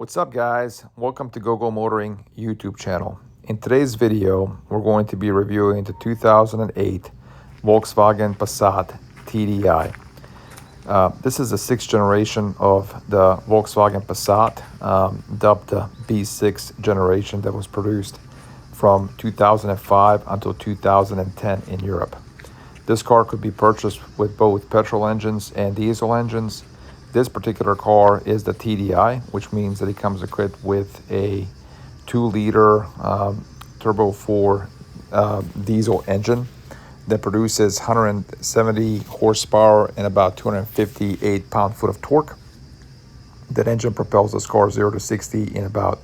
What's up, guys? Welcome to GoGo Motoring YouTube channel. In today's video, we're going to be reviewing the 2008 Volkswagen Passat TDI. This is the sixth generation of the Volkswagen Passat, dubbed the B6 generation, that was produced from 2005 until 2010 in Europe. This car could be purchased with both petrol engines and diesel engines. This particular car is the TDI, which means that it comes equipped with a 2-liter turbo 4 diesel engine that produces 170 horsepower and about 258 pound-foot of torque. That engine propels this car 0 to 60 in about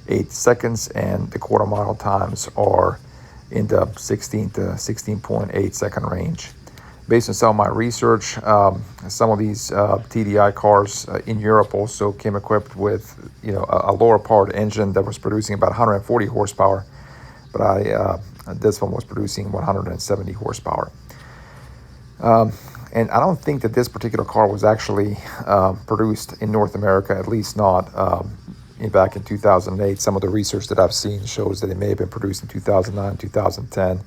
8 seconds, and the quarter mile times are in the 16 to 16.8 second range. Based on some of my research, some of these TDI cars in Europe also came equipped with, a lower powered engine that was producing about 140 horsepower, but this one was producing 170 horsepower. And I don't think that this particular car was actually produced in North America, at least not back in 2008. Some of the research that I've seen shows that it may have been produced in 2009, 2010.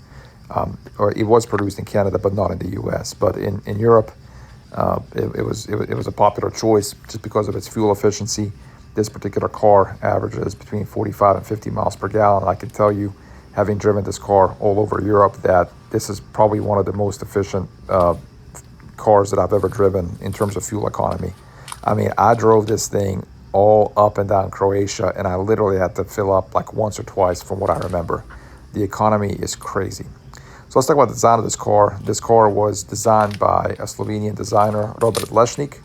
Or it was produced in Canada, but not in the U.S. But in Europe, it was a popular choice just because of its fuel efficiency. This particular car averages between 45 and 50 miles per gallon. And I can tell you, having driven this car all over Europe, that this is probably one of the most efficient cars that I've ever driven in terms of fuel economy. I mean, I drove this thing all up and down Croatia, and I literally had to fill up like once or twice from what I remember. The economy is crazy. So let's talk about the design of this car. This car was designed by a Slovenian designer, Robert Lešnik.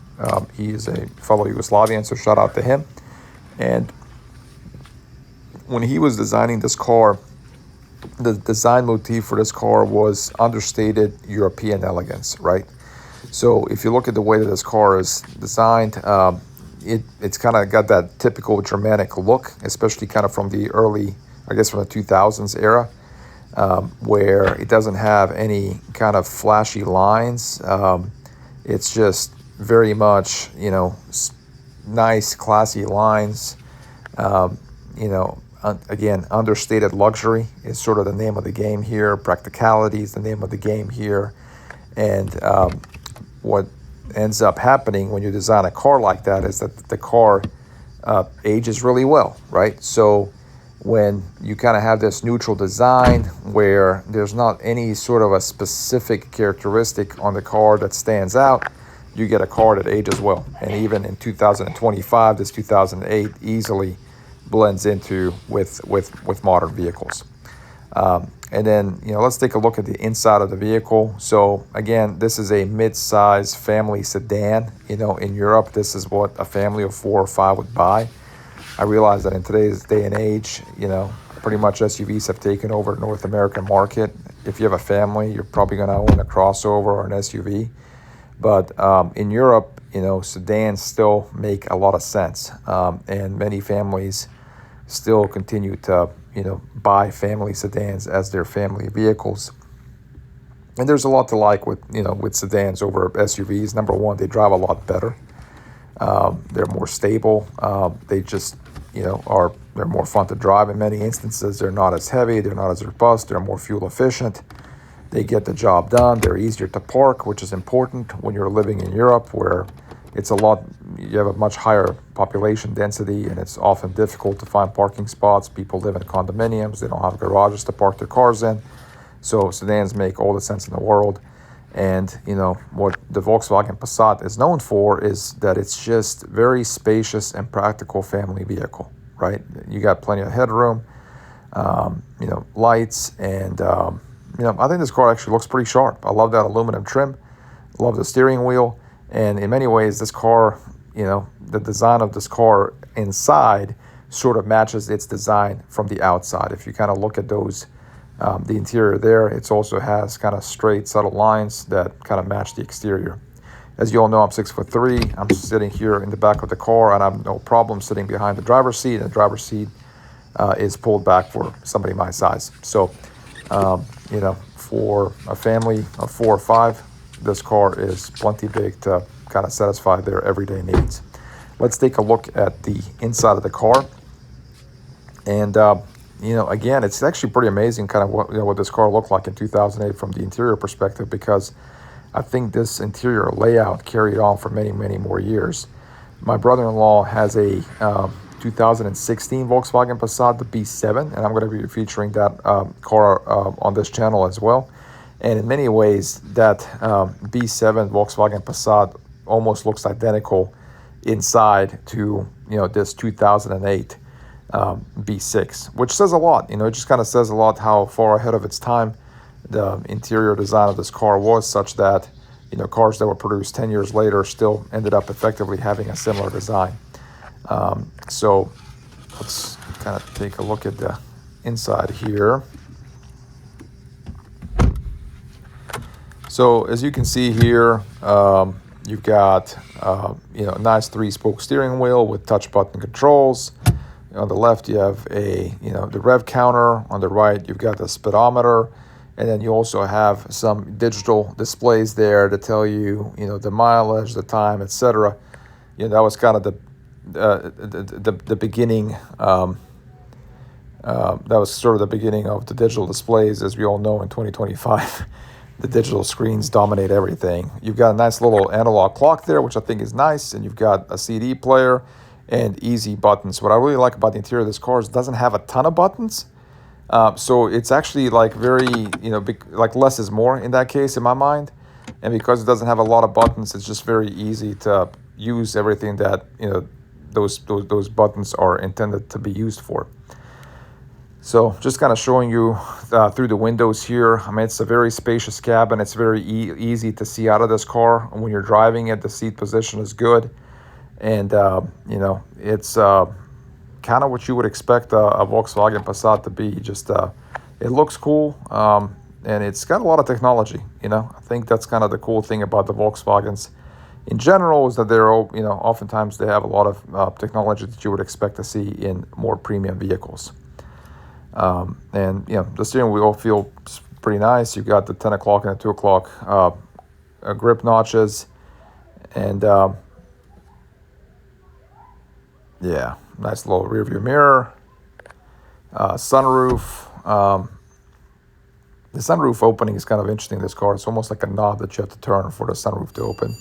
He is a fellow Yugoslavian, so shout out to him. And when he was designing this car, the design motif for this car was understated European elegance, right? So if you look at the way that this car is designed, it's kind of got that typical Germanic look, especially kind of from the early, I guess from the 2000s era. Where it doesn't have any kind of flashy lines. It's just very much, nice, classy lines. Again, understated luxury is sort of the name of the game here. Practicality is the name of the game here. And what ends up happening when you design a car like that is that the car ages really well, right? So when you kind of have this neutral design where there's not any sort of a specific characteristic on the car that stands out, you get a car that ages well. And even in 2025, this 2008 easily blends into with modern vehicles. And then, let's take a look at the inside of the vehicle. So again, this is a mid-size family sedan. In Europe, this is what a family of 4 or 5 would buy. I realize that in today's day and age, pretty much SUVs have taken over the North American market. If you have a family, you're probably going to own a crossover or an SUV. But in Europe, sedans still make a lot of sense. And many families still continue to, buy family sedans as their family vehicles. And there's a lot to like with sedans over SUVs. Number one, they drive a lot better. They're more stable. They just, they're more fun to drive in many instances. They're not as heavy. They're not as robust. They're more fuel efficient. They get the job done. They're easier to park, which is important when you're living in Europe, where you have a much higher population density, and it's often difficult to find parking spots. People live in condominiums. They don't have garages to park their cars in. So sedans make all the sense in the world. And, what the Volkswagen Passat is known for is that it's just very spacious and practical family vehicle, right? You got plenty of headroom, lights, and, I think this car actually looks pretty sharp. I love that aluminum trim. I love the steering wheel. And in many ways, this car, the design of this car inside sort of matches its design from the outside. If you kind of look at those, the interior there, it also has kind of straight, subtle lines that kind of match the exterior. As you all know, I'm 6'3". I'm sitting here in the back of the car, and I have no problem sitting behind the driver's seat. And the driver's seat is pulled back for somebody my size. So, for a family of 4 or 5, this car is plenty big to kind of satisfy their everyday needs. let's take a look at the inside of the car. And again, it's actually pretty amazing kind of what this car looked like in 2008 from the interior perspective, because I think this interior layout carried on for many, many more years. My brother-in-law has a 2016 Volkswagen Passat, the B7, and I'm going to be featuring that car on this channel as well. And in many ways, that B7 Volkswagen Passat almost looks identical inside to this 2008 B6, which says a lot. It just kind of says a lot how far ahead of its time the interior design of this car was, such that cars that were produced 10 years later still ended up effectively having a similar design. So let's kind of take a look at the inside here. So as you can see here, you've got a nice 3-spoke steering wheel with touch button controls. On the left, you have the rev counter. On the right, you've got the speedometer. And then you also have some digital displays there to tell you, the mileage, the time, etc. That was kind of the beginning. That was sort of the beginning of the digital displays. As we all know, in 2025, the digital screens dominate everything. You've got a nice little analog clock there, which I think is nice. And you've got a CD player and easy buttons. What I really like about the interior of this car is it doesn't have a ton of buttons. So it's actually like very, like less is more in that case in my mind. And because it doesn't have a lot of buttons, it's just very easy to use everything that, those buttons are intended to be used for. So just kind of showing you through the windows here. I mean, it's a very spacious cabin. It's very easy to see out of this car. When you're driving it, the seat position is good. And, it's kind of what you would expect a Volkswagen Passat to be. Just it looks cool, and it's got a lot of technology. I think that's kind of the cool thing about the Volkswagens in general, is that they're oftentimes they have a lot of technology that you would expect to see in more premium vehicles. And the steering wheel feels pretty nice. You've got the 10 o'clock and the 2 o'clock grip notches, and nice little rear view mirror, sunroof. The sunroof opening is kind of interesting in this car. It's almost like a knob that you have to turn for the sunroof to open.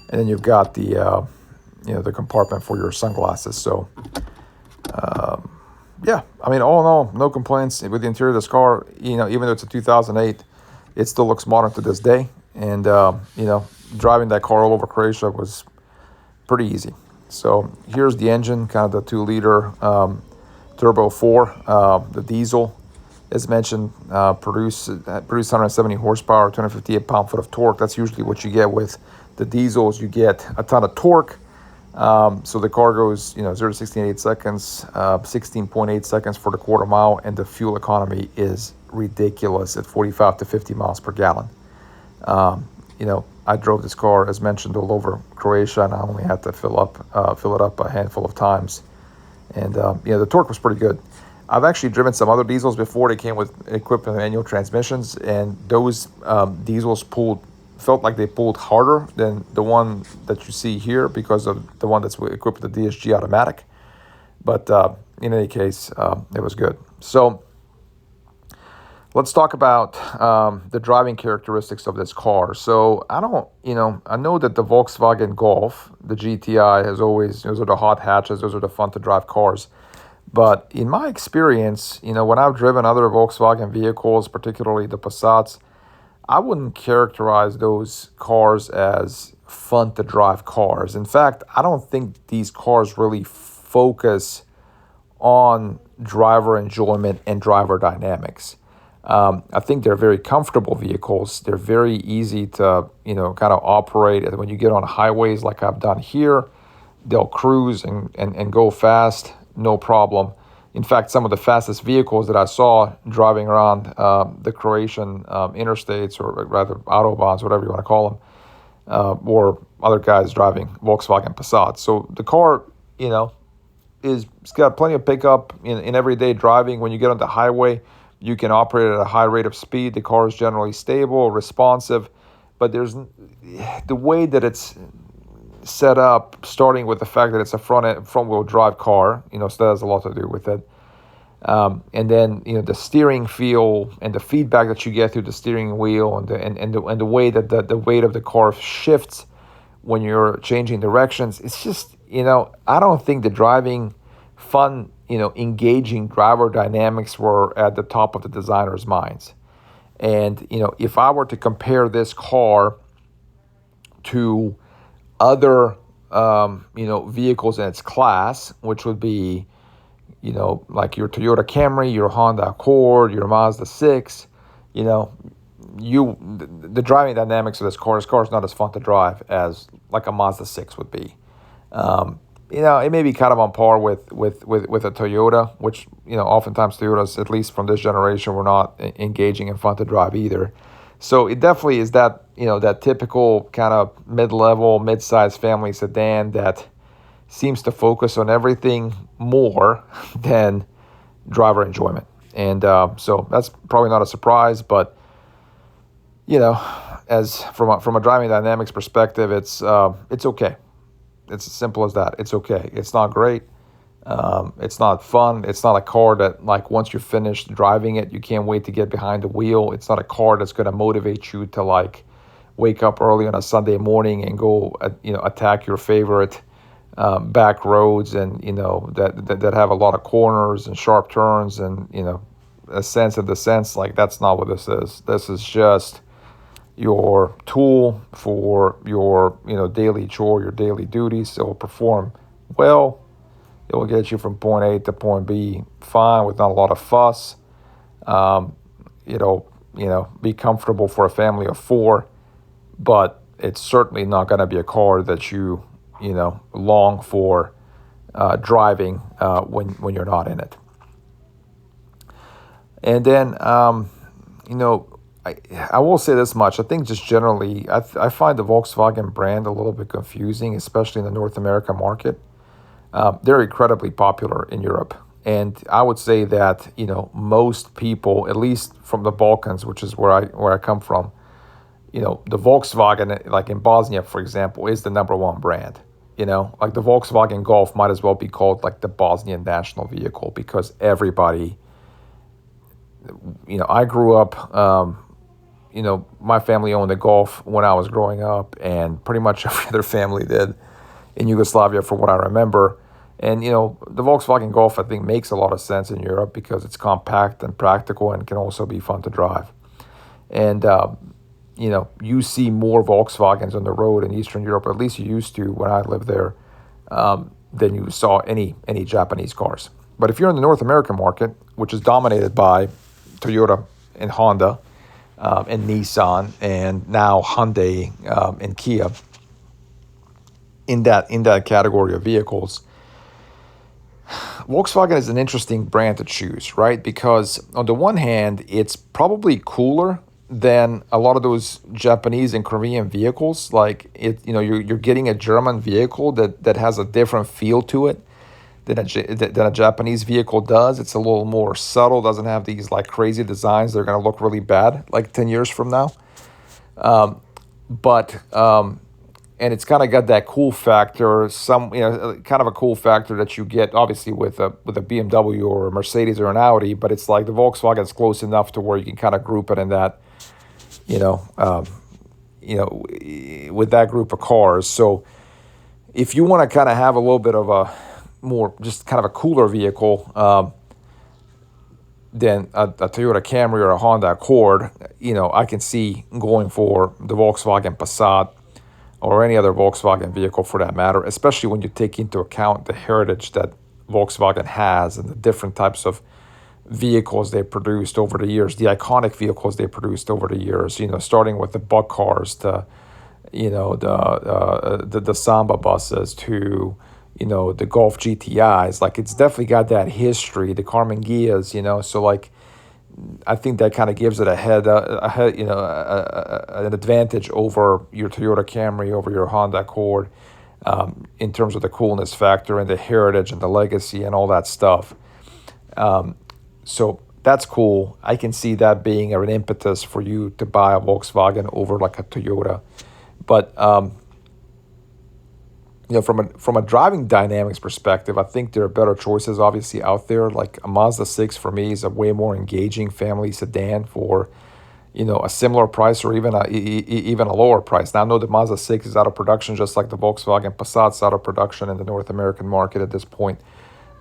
And then you've got the, the compartment for your sunglasses. So, I mean, all in all, no complaints with the interior of this car. Even though it's a 2008, it still looks modern to this day. And, driving that car all over Croatia was pretty easy. So here's the engine, kind of the 2-liter turbo 4. The diesel, as mentioned, produce 170 horsepower, 258 pound-foot of torque. That's usually what you get with the diesels. You get a ton of torque. So the car goes, 0 to 60 in 8 seconds, 16.8 seconds for the quarter mile, and the fuel economy is ridiculous at 45 to 50 miles per gallon. I drove this car, as mentioned, all over Croatia, and I only had to fill it up a handful of times. And the torque was pretty good. I've actually driven some other diesels before. They came equipped with manual transmissions, and those diesels felt like they pulled harder than the one that you see here, because of the one that's equipped with the DSG automatic. But in any case, it was good. So let's talk about the driving characteristics of this car. So I know that the Volkswagen Golf, the GTI, those are the hot hatches, those are the fun to drive cars. But in my experience, when I've driven other Volkswagen vehicles, particularly the Passats, I wouldn't characterize those cars as fun to drive cars. In fact, I don't think these cars really focus on driver enjoyment and driver dynamics. I think they're very comfortable vehicles. They're very easy to, kind of operate. And when you get on highways like I've done here, they'll cruise and go fast, no problem. In fact, some of the fastest vehicles that I saw driving around the Croatian interstates, or rather autobahns, whatever you want to call them, or other guys driving Volkswagen Passat. So the car, it's got plenty of pickup in everyday driving. When you get on the highway, you can operate at a high rate of speed. The car is generally stable, responsive, but there's the way that it's set up, starting with the fact that it's a front wheel drive car, so that has a lot to do with it. And then the steering feel and the feedback that you get through the steering wheel, and the way that the weight of the car shifts when you're changing directions. It's just I don't think the driving fun, engaging driver dynamics were at the top of the designers' minds. And if I were to compare this car to other vehicles in its class, which would be like your Toyota Camry, your Honda Accord, your Mazda 6, the driving dynamics of this car is not as fun to drive as like a Mazda 6 would be. It may be kind of on par with a Toyota, which, oftentimes Toyotas, at least from this generation, were not engaging and fun to drive either. So it definitely is that, that typical kind of mid-level, mid-sized family sedan that seems to focus on everything more than driver enjoyment. And so that's probably not a surprise, but as from a driving dynamics perspective, it's okay. It's as simple as that. It's okay. It's not great. It's not fun. It's not a car that, like, once you're finished driving it, you can't wait to get behind the wheel. It's not a car that's going to motivate you to, like, wake up early on a Sunday morning and go attack your favorite back roads, and that have a lot of corners and sharp turns and ascents and descents. Like, that's not what this is. This is just your tool for your daily chore, your daily duties. It will perform well. It will get you from point A to point B fine with not a lot of fuss. It'll be comfortable for a family of 4, but it's certainly not going to be a car that you long for driving when you're not in it. And then I will say this much. I think just generally, I find the Volkswagen brand a little bit confusing, especially in the North America market. They're incredibly popular in Europe. And I would say that, most people, at least from the Balkans, which is where I come from, the Volkswagen, like in Bosnia, for example, is the number one brand. Like the Volkswagen Golf might as well be called like the Bosnian national vehicle, because everybody, I grew up, my family owned a Golf when I was growing up, and pretty much every other family did in Yugoslavia, from what I remember. And, the Volkswagen Golf, I think, makes a lot of sense in Europe because it's compact and practical and can also be fun to drive. And, you see more Volkswagens on the road in Eastern Europe, or at least you used to when I lived there, than you saw any Japanese cars. But if you're in the North American market, which is dominated by Toyota and Honda, and Nissan, and now Hyundai and Kia, in that category of vehicles, Volkswagen is an interesting brand to choose, right? Because on the one hand, it's probably cooler than a lot of those Japanese and Korean vehicles. Like you're getting a German vehicle that has a different feel to it than a Japanese vehicle does. It's a little more subtle, doesn't have these like crazy designs that are going to look really bad like 10 years from now. And it's kind of got that cool factor, kind of a cool factor that you get obviously with a BMW or a Mercedes or an Audi, but it's like the Volkswagen's close enough to where you can kind of group it in that, with that group of cars. So if you want to kind of have a little bit of a more just kind of a cooler vehicle than a Toyota Camry or a Honda Accord, I can see going for the Volkswagen Passat or any other Volkswagen vehicle for that matter, especially when you take into account the heritage that Volkswagen has and the different types of vehicles they produced over the years, the iconic vehicles they produced over the years, starting with the Buck cars to, the Samba buses to, the Golf GTIs. Like, it's definitely got that history, the Carmen Gias, so like, I think that kind of gives it an advantage over your Toyota Camry, over your Honda Accord, in terms of the coolness factor and the heritage and the legacy and all that stuff. So that's cool. I can see that being an impetus for you to buy a Volkswagen over like a Toyota. But from a driving dynamics perspective, I think there are better choices obviously out there. Like a Mazda 6 for me is a way more engaging family sedan for a similar price or even even a lower price. Now I know the Mazda 6 is out of production, just like the Volkswagen Passat's out of production in the North American market at this point.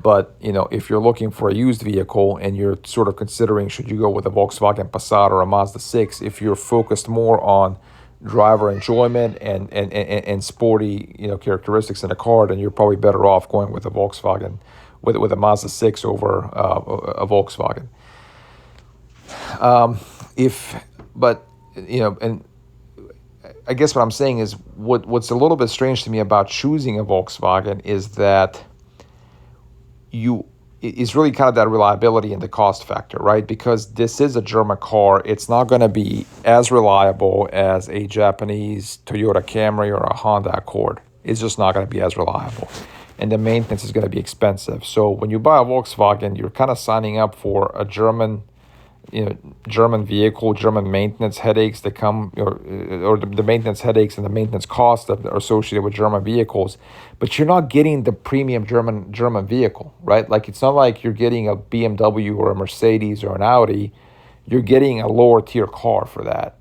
But if you're looking for a used vehicle and you're sort of considering should you go with a Volkswagen Passat or a Mazda 6, if you're focused more on driver enjoyment and sporty characteristics in the car, then you're probably better off going with a Volkswagen with a Mazda 6 over a Volkswagen. And I guess what I'm saying is what's a little bit strange to me about choosing a Volkswagen is that it's really kind of that reliability and the cost factor, right? Because this is a German car, it's not going to be as reliable as a Japanese Toyota Camry or a Honda Accord. It's just not going to be as reliable. And the maintenance is going to be expensive. So when you buy a Volkswagen, you're kind of signing up for a German vehicle, German maintenance headaches that come, or the maintenance headaches and the maintenance costs that are associated with German vehicles, but you're not getting the premium German vehicle, right? Like it's not like you're getting a BMW or a Mercedes or an Audi. You're getting a lower tier car for that.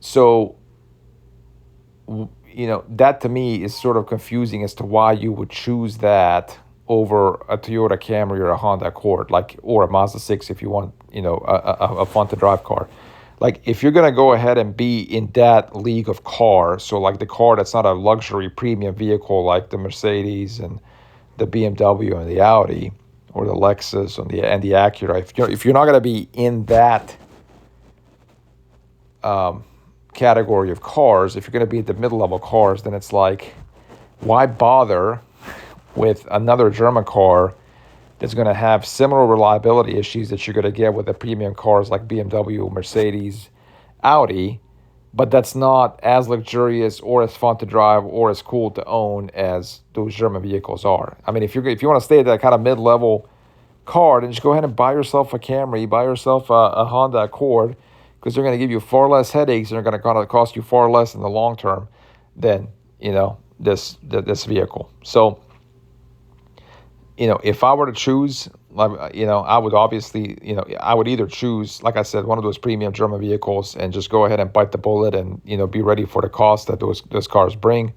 So, that to me is sort of confusing as to why you would choose that over a Toyota Camry or a Honda Accord, or a Mazda 6 if you want, a fun to drive car. Like if you're gonna go ahead and be in that league of cars, so like the car that's not a luxury premium vehicle like the Mercedes and the BMW and the Audi or the Lexus and the Acura, if you're not gonna be in that category of cars, if you're gonna be at the mid-level cars, then it's like, why bother with another German car that's going to have similar reliability issues that you're going to get with the premium cars like BMW, Mercedes, Audi, but that's not as luxurious or as fun to drive or as cool to own as those German vehicles are. I mean, if you want to stay at that kind of mid-level car, then just go ahead and buy yourself a Camry, buy yourself a Honda Accord, because they're going to give you far less headaches and they're going to cost you far less in the long term than this vehicle. So if I were to choose, I would obviously, I would either choose, like I said, one of those premium German vehicles and just go ahead and bite the bullet and, be ready for the cost that those cars bring.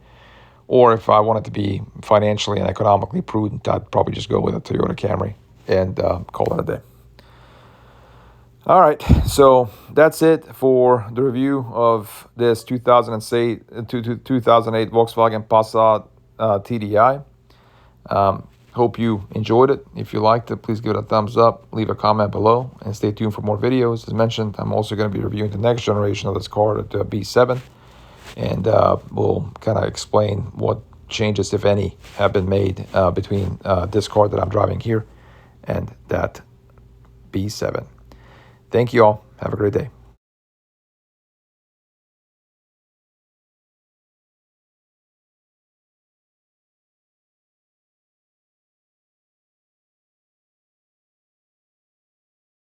Or if I wanted to be financially and economically prudent, I'd probably just go with a Toyota Camry and call it a day. All right, so that's it for the review of this 2008 Volkswagen Passat TDI. Hope you enjoyed it. If you liked it, please give it a thumbs up, leave a comment below, and stay tuned for more videos. As mentioned, I'm also going to be reviewing the next generation of this car, the B7, and we'll kind of explain what changes, if any, have been made between this car that I'm driving here and that B7. Thank you all. Have a great day.